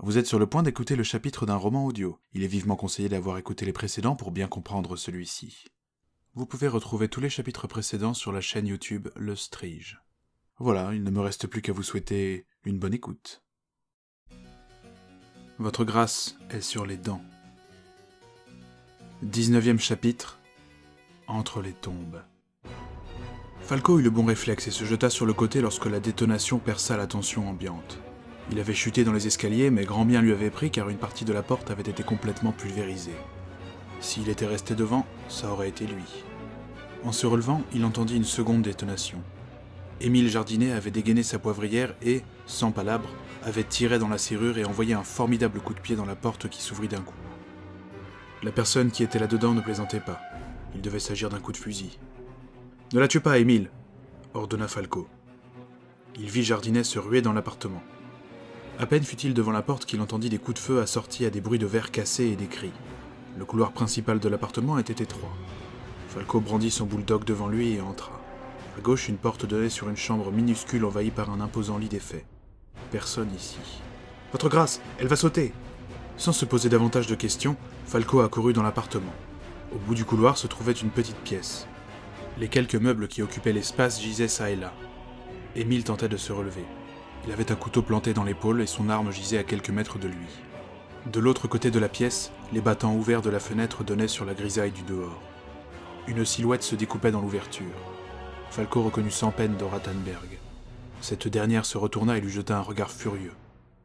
Vous êtes sur le point d'écouter le chapitre d'un roman audio. Il est vivement conseillé d'avoir écouté les précédents pour bien comprendre celui-ci. Vous pouvez retrouver tous les chapitres précédents sur la chaîne YouTube Le Strige. Voilà, il ne me reste plus qu'à vous souhaiter une bonne écoute. Votre grâce est sur les dents. 19e chapitre. Entre les tombes. Falco eut le bon réflexe et se jeta sur le côté lorsque la détonation perça la tension ambiante. Il avait chuté dans les escaliers, mais grand bien lui avait pris car une partie de la porte avait été complètement pulvérisée. S'il était resté devant, ça aurait été lui. En se relevant, il entendit une seconde détonation. Émile Jardinet avait dégainé sa poivrière et, sans palabre, avait tiré dans la serrure et envoyé un formidable coup de pied dans la porte qui s'ouvrit d'un coup. La personne qui était là-dedans ne plaisantait pas. Il devait s'agir d'un coup de fusil. « Ne la tue pas, Émile !» ordonna Falco. Il vit Jardinet se ruer dans l'appartement. À peine fut-il devant la porte qu'il entendit des coups de feu assortis à des bruits de verres cassés et des cris. Le couloir principal de l'appartement était étroit. Falco brandit son bulldog devant lui et entra. À gauche, une porte donnait sur une chambre minuscule envahie par un imposant lit d'effets. Personne ici. « Votre grâce, elle va sauter !» Sans se poser davantage de questions, Falco accourut dans l'appartement. Au bout du couloir se trouvait une petite pièce. Les quelques meubles qui occupaient l'espace gisaient çà et là. Émile tentait de se relever. Il avait un couteau planté dans l'épaule et son arme gisait à quelques mètres de lui. De l'autre côté de la pièce, les battants ouverts de la fenêtre donnaient sur la grisaille du dehors. Une silhouette se découpait dans l'ouverture. Falco reconnut sans peine Dora Tannberg. Cette dernière se retourna et lui jeta un regard furieux.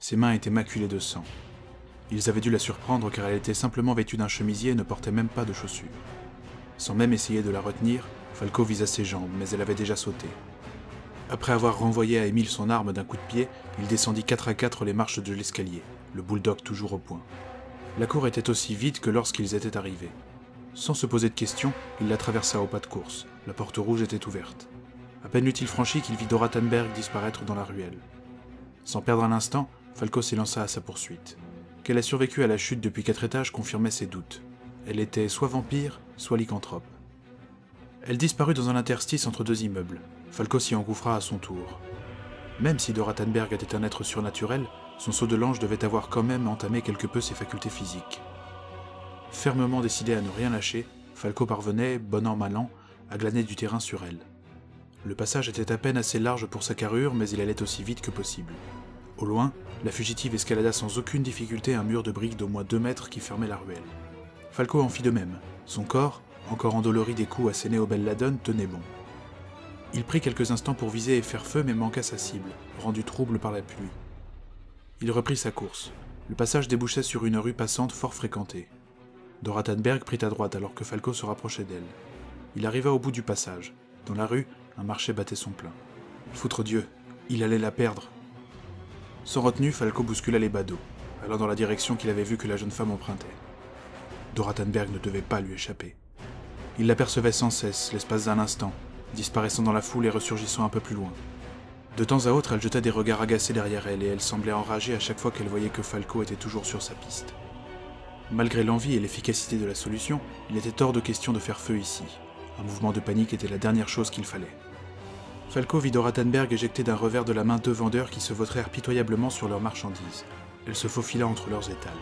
Ses mains étaient maculées de sang. Ils avaient dû la surprendre car elle était simplement vêtue d'un chemisier et ne portait même pas de chaussures. Sans même essayer de la retenir, Falco visa ses jambes, mais elle avait déjà sauté. Après avoir renvoyé à Émile son arme d'un coup de pied, il descendit 4 à 4 les marches de l'escalier, le bulldog toujours au point. La cour était aussi vide que lorsqu'ils étaient arrivés. Sans se poser de questions, il la traversa au pas de course. La porte rouge était ouverte. À peine l'eut-il franchi qu'il vit Dora Tannberg disparaître dans la ruelle. Sans perdre un instant, Falco s'élança à sa poursuite. Qu'elle ait survécu à la chute depuis 4 étages confirmait ses doutes. Elle était soit vampire, soit lycanthrope. Elle disparut dans un interstice entre 2 immeubles. Falco s'y engouffra à son tour. Même si Dora Tannberg était un être surnaturel, son saut de l'ange devait avoir quand même entamé quelque peu ses facultés physiques. Fermement décidé à ne rien lâcher, Falco parvenait, bon an mal an, à glaner du terrain sur elle. Le passage était à peine assez large pour sa carrure, mais il allait aussi vite que possible. Au loin, la fugitive escalada sans aucune difficulté un mur de briques d'au moins 2 mètres qui fermait la ruelle. Falco en fit de même. Son corps, encore endolori des coups assénés au belladone, tenait bon. Il prit quelques instants pour viser et faire feu, mais manqua sa cible, rendu trouble par la pluie. Il reprit sa course. Le passage débouchait sur une rue passante fort fréquentée. Dora Tannberg prit à droite alors que Falco se rapprochait d'elle. Il arriva au bout du passage. Dans la rue, un marché battait son plein. Foutre Dieu, il allait la perdre. Sans retenue, Falco bouscula les badauds, allant dans la direction qu'il avait vue que la jeune femme empruntait. Dora Tannberg ne devait pas lui échapper. Il l'apercevait sans cesse, l'espace d'un instant, disparaissant dans la foule et ressurgissant un peu plus loin. De temps à autre, elle jetait des regards agacés derrière elle et elle semblait enragée à chaque fois qu'elle voyait que Falco était toujours sur sa piste. Malgré l'envie et l'efficacité de la solution, il était hors de question de faire feu ici. Un mouvement de panique était la dernière chose qu'il fallait. Falco vit Dora Tannberg éjecter d'un revers de la main 2 vendeurs qui se vautrèrent pitoyablement sur leurs marchandises. Elle se faufila entre leurs étals.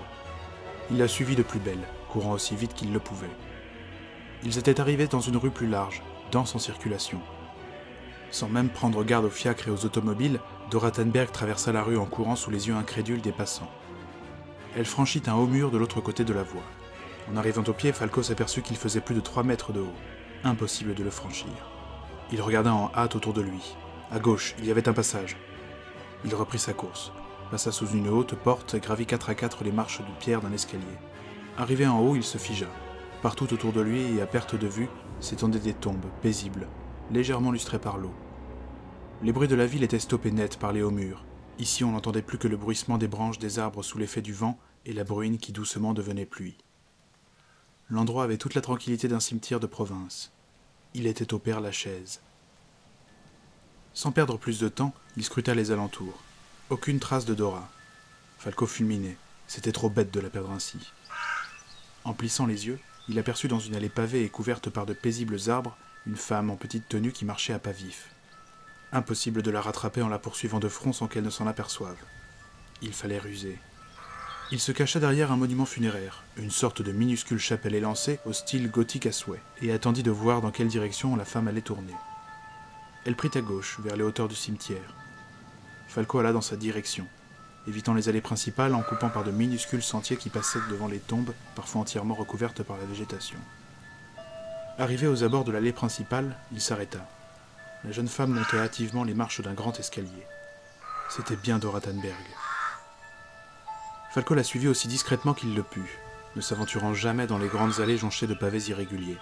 Il la suivit de plus belle, courant aussi vite qu'il le pouvait. Ils étaient arrivés dans une rue plus large, dense en circulation. Sans même prendre garde aux fiacres et aux automobiles, Dora Tannberg traversa la rue en courant sous les yeux incrédules des passants. Elle franchit un haut mur de l'autre côté de la voie. En arrivant au pied, Falco s'aperçut qu'il faisait plus de 3 mètres de haut. Impossible de le franchir. Il regarda en hâte autour de lui. À gauche, il y avait un passage. Il reprit sa course, passa sous une haute porte et gravit 4 à 4 les marches de pierre d'un escalier. Arrivé en haut, il se figea. Partout autour de lui et à perte de vue, s'étendaient des tombes, paisibles, légèrement lustrées par l'eau. Les bruits de la ville étaient stoppés net par les hauts murs. Ici, on n'entendait plus que le bruissement des branches des arbres sous l'effet du vent et la bruine qui doucement devenait pluie. L'endroit avait toute la tranquillité d'un cimetière de province. Il était au Père-Lachaise. Sans perdre plus de temps, il scruta les alentours. Aucune trace de Dora. Falco fulminait. C'était trop bête de la perdre ainsi. En plissant les yeux, il aperçut dans une allée pavée et couverte par de paisibles arbres une femme en petite tenue qui marchait à pas vifs. Impossible de la rattraper en la poursuivant de front sans qu'elle ne s'en aperçoive. Il fallait ruser. Il se cacha derrière un monument funéraire, une sorte de minuscule chapelle élancée au style gothique à souhait, et attendit de voir dans quelle direction la femme allait tourner. Elle prit à gauche, vers les hauteurs du cimetière. Falco alla dans sa direction, évitant les allées principales en coupant par de minuscules sentiers qui passaient devant les tombes, parfois entièrement recouvertes par la végétation. Arrivé aux abords de l'allée principale, il s'arrêta. La jeune femme montait hâtivement les marches d'un grand escalier. C'était bien Dora Tannberg. Falco la suivit aussi discrètement qu'il le put, ne s'aventurant jamais dans les grandes allées jonchées de pavés irréguliers.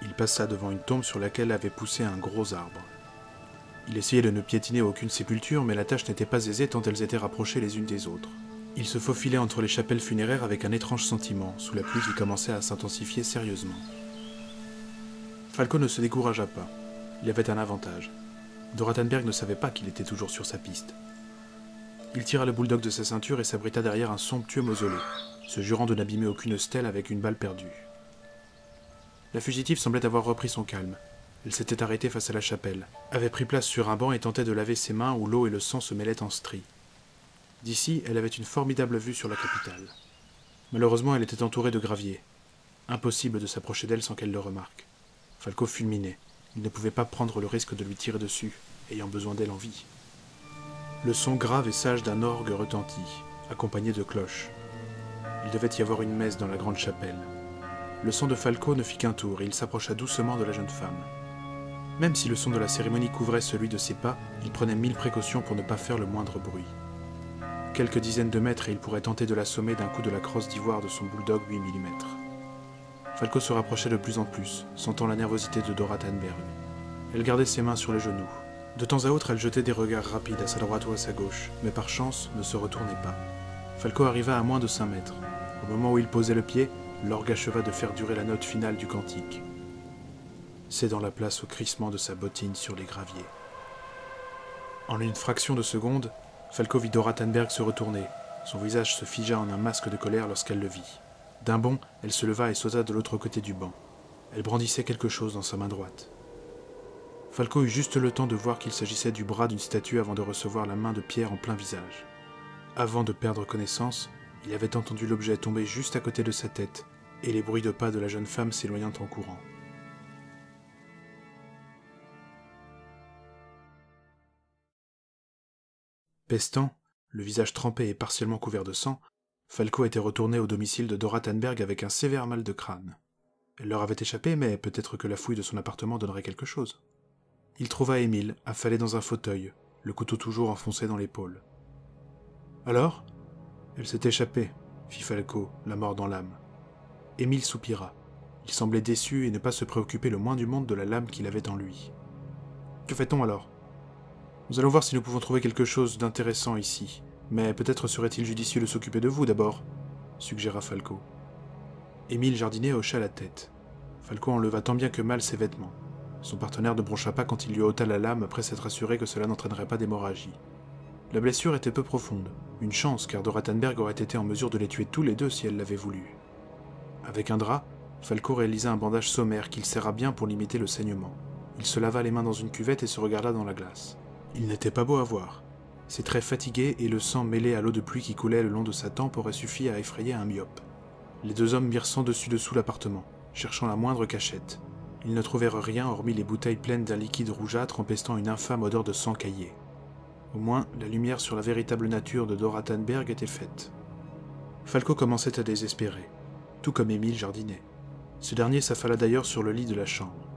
Il passa devant une tombe sur laquelle avait poussé un gros arbre. Il essayait de ne piétiner aucune sépulture, mais la tâche n'était pas aisée tant elles étaient rapprochées les unes des autres. Il se faufilait entre les chapelles funéraires avec un étrange sentiment, sous la pluie qui commençait à s'intensifier sérieusement. Falco ne se découragea pas. Il avait un avantage. Dora Tannberg ne savait pas qu'il était toujours sur sa piste. Il tira le bulldog de sa ceinture et s'abrita derrière un somptueux mausolée, se jurant de n'abîmer aucune stèle avec une balle perdue. La fugitive semblait avoir repris son calme. Elle s'était arrêtée face à la chapelle, avait pris place sur un banc et tentait de laver ses mains où l'eau et le sang se mêlaient en stries. D'ici, elle avait une formidable vue sur la capitale. Malheureusement, elle était entourée de graviers. Impossible de s'approcher d'elle sans qu'elle le remarque. Falco fulminait. Il ne pouvait pas prendre le risque de lui tirer dessus, ayant besoin d'elle en vie. Le son grave et sage d'un orgue retentit, accompagné de cloches. Il devait y avoir une messe dans la grande chapelle. Le sang de Falco ne fit qu'un tour et il s'approcha doucement de la jeune femme. Même si le son de la cérémonie couvrait celui de ses pas, il prenait 1000 précautions pour ne pas faire le moindre bruit. Quelques dizaines de mètres et il pourrait tenter de l'assommer d'un coup de la crosse d'ivoire de son bulldog 8 mm. Falco se rapprochait de plus en plus, sentant la nervosité de Dora Tannberg. Elle gardait ses mains sur les genoux. De temps à autre, elle jetait des regards rapides à sa droite ou à sa gauche, mais par chance ne se retournait pas. Falco arriva à moins de 5 mètres. Au moment où il posait le pied, l'orgue acheva de faire durer la note finale du cantique, cédant la place au crissement de sa bottine sur les graviers. En une fraction de seconde, Falco vit Dora Tannberg se retourner. Son visage se figea en un masque de colère lorsqu'elle le vit. D'un bond, elle se leva et sauta de l'autre côté du banc. Elle brandissait quelque chose dans sa main droite. Falco eut juste le temps de voir qu'il s'agissait du bras d'une statue avant de recevoir la main de pierre en plein visage. Avant de perdre connaissance, il avait entendu l'objet tomber juste à côté de sa tête et les bruits de pas de la jeune femme s'éloignant en courant. Pestant, le visage trempé et partiellement couvert de sang, Falco était retourné au domicile de Dora Tannberg avec un sévère mal de crâne. Elle leur avait échappé, mais peut-être que la fouille de son appartement donnerait quelque chose. Il trouva Émile, affalé dans un fauteuil, le couteau toujours enfoncé dans l'épaule. « Alors ? Elle s'est échappée, » fit Falco, la mort dans l'âme. Émile soupira. Il semblait déçu et ne pas se préoccuper le moins du monde de la lame qu'il avait en lui. « Que fait-on alors ? Nous allons voir si nous pouvons trouver quelque chose d'intéressant ici, mais peut-être serait-il judicieux de s'occuper de vous d'abord, » suggéra Falco. Émile Jardinet hocha la tête. Falco enleva tant bien que mal ses vêtements. Son partenaire ne broncha pas quand il lui ôta la lame après s'être assuré que cela n'entraînerait pas d'hémorragie. La blessure était peu profonde, une chance car Dora Tannberg aurait été en mesure de les tuer tous les deux si elle l'avait voulu. Avec un drap, Falco réalisa un bandage sommaire qu'il serra bien pour limiter le saignement. Il se lava les mains dans une cuvette et se regarda dans la glace. Il n'était pas beau à voir. Ses traits fatigués et le sang mêlé à l'eau de pluie qui coulait le long de sa tempe auraient suffi à effrayer un myope. Les deux hommes mirent sans dessus-dessous l'appartement, cherchant la moindre cachette. Ils ne trouvèrent rien hormis les bouteilles pleines d'un liquide rougeâtre empestant une infâme odeur de sang caillé. Au moins, la lumière sur la véritable nature de Dora Tannberg était faite. Falco commençait à désespérer, tout comme Émile Jardinet. Ce dernier s'affala d'ailleurs sur le lit de la chambre.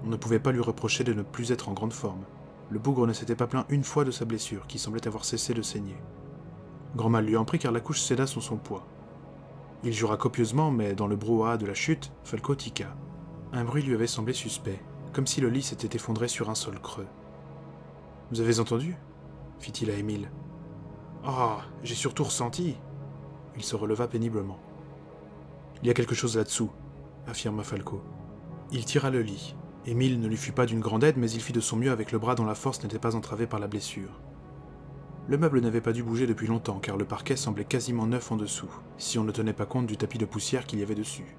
On ne pouvait pas lui reprocher de ne plus être en grande forme. Le bougre ne s'était pas plaint une fois de sa blessure, qui semblait avoir cessé de saigner. Grand mal lui en prit car la couche céda sous son poids. Il jura copieusement, mais dans le brouhaha de la chute, Falco tiqua. Un bruit lui avait semblé suspect, comme si le lit s'était effondré sur un sol creux. « Vous avez entendu » fit-il à Émile. « Ah, j'ai surtout ressenti !» Il se releva péniblement. « Il y a quelque chose là-dessous » affirma Falco. Il tira le lit. Émile ne lui fut pas d'une grande aide, mais il fit de son mieux avec le bras dont la force n'était pas entravée par la blessure. Le meuble n'avait pas dû bouger depuis longtemps, car le parquet semblait quasiment neuf en dessous, si on ne tenait pas compte du tapis de poussière qu'il y avait dessus.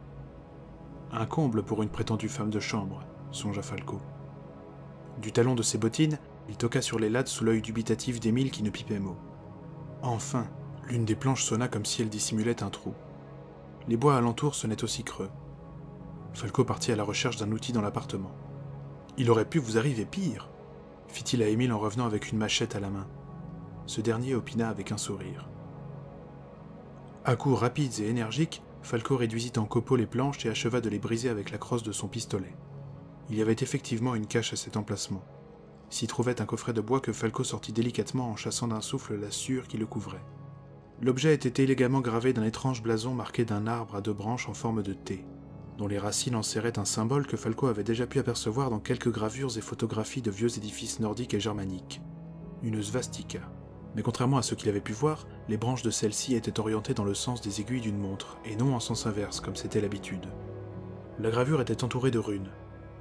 Un comble pour une prétendue femme de chambre, songea Falco. Du talon de ses bottines, il toqua sur les lattes sous l'œil dubitatif d'Émile qui ne pipait mot. Enfin, L'une des planches sonna comme si elle dissimulait un trou. Les bois alentour sonnaient aussi creux. Falco partit à la recherche d'un outil dans l'appartement. « Il aurait pu vous arriver pire !» fit-il à Émile en revenant avec une machette à la main. Ce dernier opina avec un sourire. À coups rapides et énergiques, Falco réduisit en copeaux les planches et acheva de les briser avec la crosse de son pistolet. Il y avait effectivement une cache à cet emplacement. S'y trouvait un coffret de bois que Falco sortit délicatement en chassant d'un souffle la sciure qui le couvrait. L'objet était élégamment gravé d'un étrange blason marqué d'un arbre à 2 branches en forme de T, dont les racines enserraient un symbole que Falco avait déjà pu apercevoir dans quelques gravures et photographies de vieux édifices nordiques et germaniques. Une svastika. Mais contrairement à ce qu'il avait pu voir, les branches de celle-ci étaient orientées dans le sens des aiguilles d'une montre, et non en sens inverse, comme c'était l'habitude. La gravure était entourée de runes.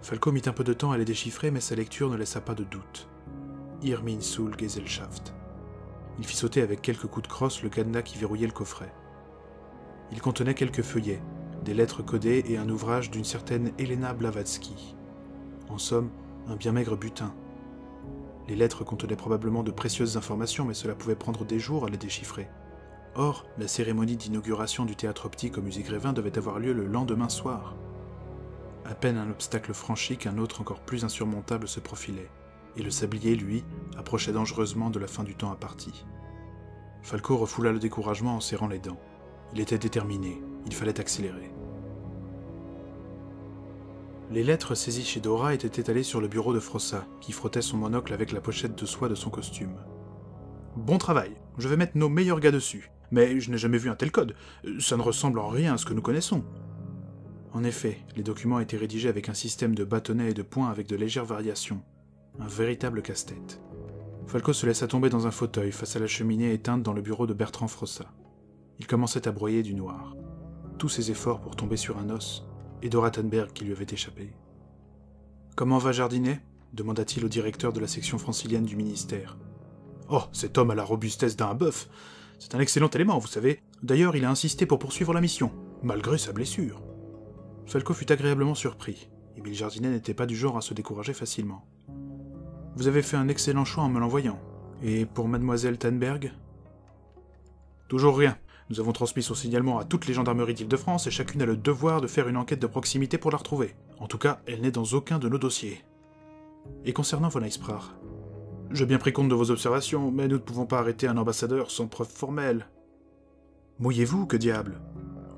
Falco mit un peu de temps à les déchiffrer, mais sa lecture ne laissa pas de doute. Irminsul Gesellschaft. Il fit sauter avec quelques coups de crosse le cadenas qui verrouillait le coffret. Il contenait quelques feuillets, des lettres codées et un ouvrage d'une certaine Helena Blavatsky. En somme, un bien maigre butin. Les lettres contenaient probablement de précieuses informations, mais cela pouvait prendre des jours à les déchiffrer. Or, la cérémonie d'inauguration du théâtre optique au musée Grévin devait avoir lieu le lendemain soir. À peine un obstacle franchi qu'un autre encore plus insurmontable se profilait, et le sablier, lui, approchait dangereusement de la fin du temps imparti. Falco refoula le découragement en serrant les dents. Il était déterminé, il fallait accélérer. Les lettres saisies chez Dora étaient étalées sur le bureau de Frossa, qui frottait son monocle avec la pochette de soie de son costume. « Bon travail, je vais mettre nos meilleurs gars dessus, mais je n'ai jamais vu un tel code, ça ne ressemble en rien à ce que nous connaissons. » En effet, les documents étaient rédigés avec un système de bâtonnets et de points avec de légères variations, un véritable casse-tête. Falco se laissa tomber dans un fauteuil face à la cheminée éteinte dans le bureau de Bertrand Frossa. Il commençait à broyer du noir. Tous ses efforts pour tomber sur un os, et Dora Tannberg qui lui avait échappé. « Comment va Jardinet ?» demanda-t-il au directeur de la section francilienne du ministère. « Oh, cet homme a la robustesse d'un bœuf. C'est un excellent élément, vous savez. D'ailleurs, il a insisté pour poursuivre la mission, malgré sa blessure. » Falco fut agréablement surpris. Émile Jardinet n'était pas du genre à se décourager facilement. « Vous avez fait un excellent choix en me l'envoyant. Et pour mademoiselle Tannberg ?»« Toujours rien. Nous avons transmis son signalement à toutes les gendarmeries d'Île-de-France et chacune a le devoir de faire une enquête de proximité pour la retrouver. En tout cas, elle n'est dans aucun de nos dossiers. Et concernant von Eisprach, j'ai bien pris compte de vos observations, mais nous ne pouvons pas arrêter un ambassadeur sans preuve formelle. Mouillez-vous, que diable?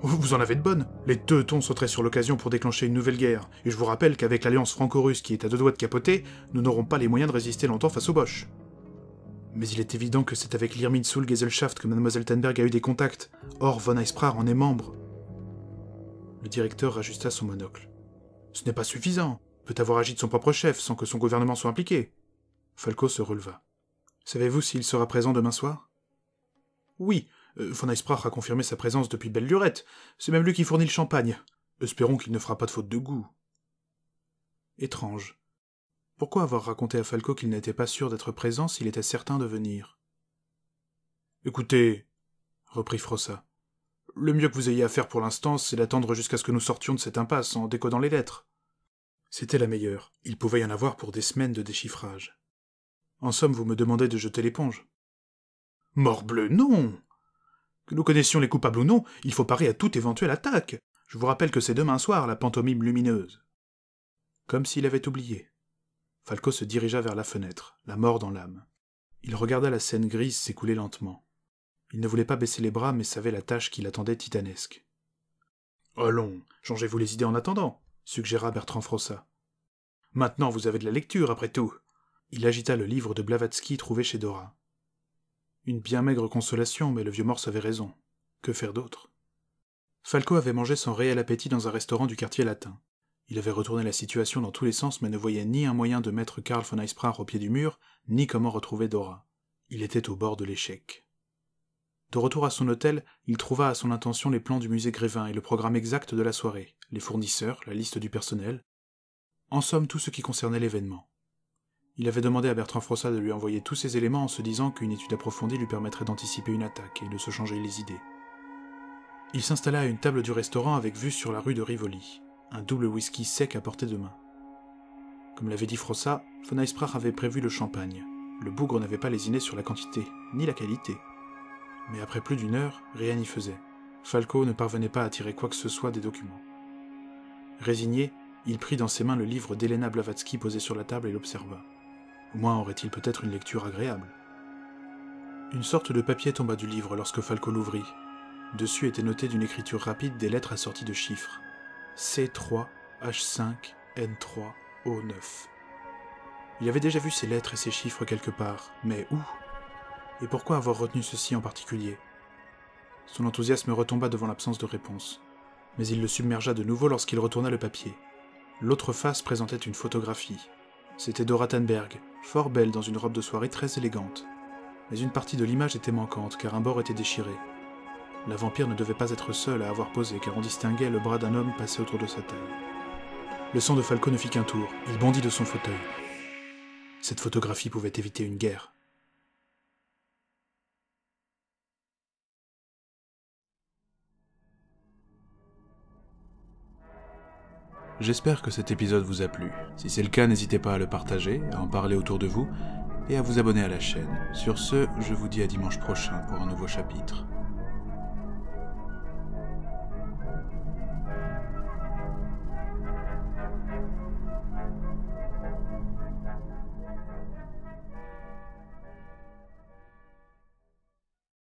Vous en avez de bonnes. Les Teutons sauteraient sur l'occasion pour déclencher une nouvelle guerre, et je vous rappelle qu'avec l'alliance franco-russe qui est à 2 doigts de capoter, nous n'aurons pas les moyens de résister longtemps face aux Boches. Mais il est évident que c'est avec l'Irminsul Gesellschaft que Mademoiselle Tannberg a eu des contacts. Or, von Eisprach en est membre. Le directeur rajusta son monocle. Ce n'est pas suffisant. Peut avoir agi de son propre chef, sans que son gouvernement soit impliqué. Falco se releva. Savez-vous s'il sera présent demain soir? Oui, von Eisprach a confirmé sa présence depuis belle lurette. C'est même lui qui fournit le champagne. Espérons qu'il ne fera pas de faute de goût. Étrange. Pourquoi avoir raconté à Falco qu'il n'était pas sûr d'être présent s'il était certain de venir? « Écoutez, » reprit Frossa, « le mieux que vous ayez à faire pour l'instant, c'est d'attendre jusqu'à ce que nous sortions de cette impasse en décodant les lettres. » C'était la meilleure. Il pouvait y en avoir pour des semaines de déchiffrage. En somme, vous me demandez de jeter l'éponge. « Morbleu, non! Que nous connaissions les coupables ou non, il faut parer à toute éventuelle attaque. Je vous rappelle que c'est demain soir la pantomime lumineuse. » Comme s'il avait oublié. Falco se dirigea vers la fenêtre, la mort dans l'âme. Il regarda la scène grise s'écouler lentement. Il ne voulait pas baisser les bras, mais savait la tâche qui l'attendait titanesque. « Allons, changez-vous les idées en attendant, » suggéra Bertrand Frossa. « Maintenant vous avez de la lecture, après tout. » Il agita le livre de Blavatsky trouvé chez Dora. Une bien maigre consolation, mais le vieux morse avait raison. Que faire d'autre? Falco avait mangé sans réel appétit dans un restaurant du quartier latin. Il avait retourné la situation dans tous les sens, mais ne voyait ni un moyen de mettre Karl von Eisprach au pied du mur, ni comment retrouver Dora. Il était au bord de l'échec. De retour à son hôtel, il trouva à son intention les plans du musée Grévin et le programme exact de la soirée, les fournisseurs, la liste du personnel. En somme, tout ce qui concernait l'événement. Il avait demandé à Bertrand Frossa de lui envoyer tous ces éléments en se disant qu'une étude approfondie lui permettrait d'anticiper une attaque et de se changer les idées. Il s'installa à une table du restaurant avec vue sur la rue de Rivoli. Un double whisky sec à portée de main. Comme l'avait dit Frossa, von Eisprach avait prévu le champagne. Le bougre n'avait pas lésiné sur la quantité, ni la qualité. Mais après plus d'1 heure, rien n'y faisait. Falco ne parvenait pas à tirer quoi que ce soit des documents. Résigné, il prit dans ses mains le livre d'Elena Blavatsky posé sur la table et l'observa. Au moins aurait-il peut-être une lecture agréable. Une sorte de papier tomba du livre lorsque Falco l'ouvrit. Dessus étaient notées d'une écriture rapide des lettres assorties de chiffres. C3, H5, N3, O9. Il avait déjà vu ces lettres et ces chiffres quelque part, mais où? Et pourquoi avoir retenu ceci en particulier? Son enthousiasme retomba devant l'absence de réponse. Mais il le submergea de nouveau lorsqu'il retourna le papier. L'autre face présentait une photographie. C'était Dora Tannberg, fort belle dans une robe de soirée très élégante. Mais une partie de l'image était manquante, car un bord était déchiré. La vampire ne devait pas être seule à avoir posé, car on distinguait le bras d'un homme passé autour de sa taille. Le sang de Falco ne fit qu'un tour, il bondit de son fauteuil. Cette photographie pouvait éviter une guerre. J'espère que cet épisode vous a plu. Si c'est le cas, n'hésitez pas à le partager, à en parler autour de vous, et à vous abonner à la chaîne. Sur ce, je vous dis à dimanche prochain pour un nouveau chapitre.